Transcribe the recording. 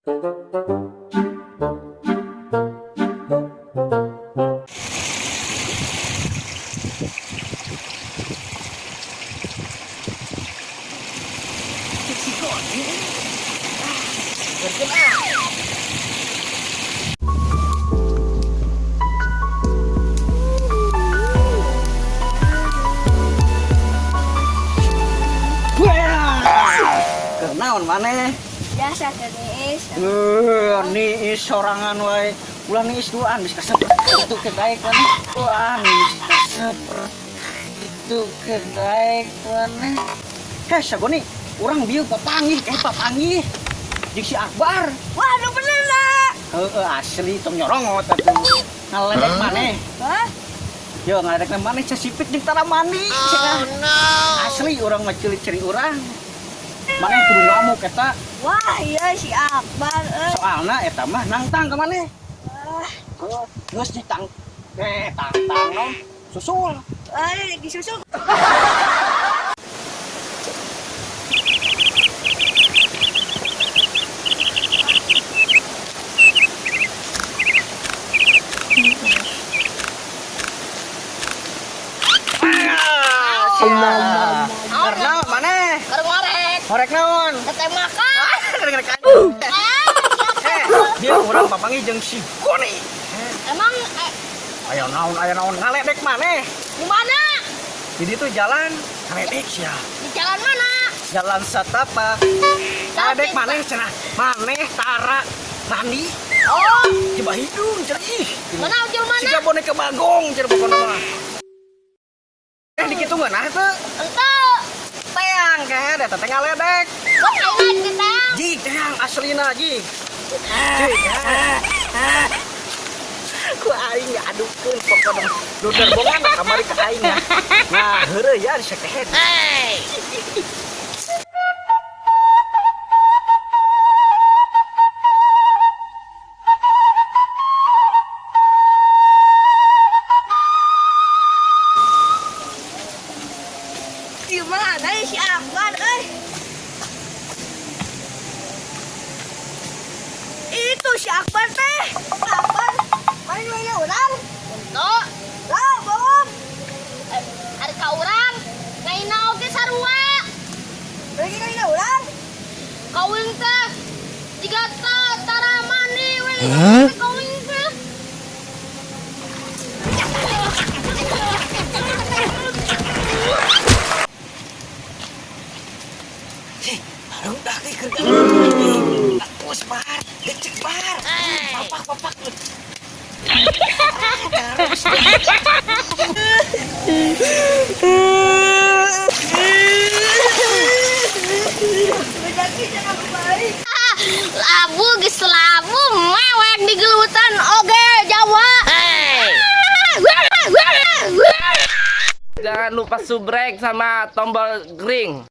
Kenaon maneh? Biasa Denis. Niis sorangan wae. Ulah niis duaan bisa seperti itu kedaek maneh. Itu kedaek maneh. Sagoni urang bieu papanggih papanggih. Jeung si Akbar. Waduh bener lah. Asli tong nyorongot atuh. Ngaledek maneh. Hah? Yo ngaledek maneh cacipit jeung tara mandi. Oh no. Asli urang mah ciri-ciri urang. Maneh kudu ngamuk eta. Wah iya si Akbar. Soalna eta mah nangtang ka maneh. Geus ditang. Tangtang non susul. Disusul. Karena maneh? Ngorek naon? Teh makan. Dia urang papanggih jeung si Goni. Emang Aya naon ngaledek maneh. di mana? Di ditu jalan ngaledek sia. Di jalan mana? Jalan Satapak. Ngaledek maneh cenah. Maneh tara mandi. Oh, Coba hidung cenah ih. mana ujul mana? Siga boneka bagong cenah pokona mah. Dikitu ngeunah teu? Entah. Teang kan eta teh ngaledek. Kok kayaknya kita? Jig teang aslina jig. Ku aing ngadukeun pokona duder bongan kamari ka aing ya. Nah, heureuy ya disekehet. Gimana si Akbar Itu si Akbar teh. Akbar. Mana orang? Untuk. Lah, bawang. Ada ka urang. Ngaina oge sarua. Lagi ngaina urang. Kawin teh. Jiga tara mani we. Kawin teh. Baru dah ke kerja. Apus bar, lecek bar. Papak. Labu geus labu mewek di gelutan oge Jawa. Jangan lupa subrek sama tombol green.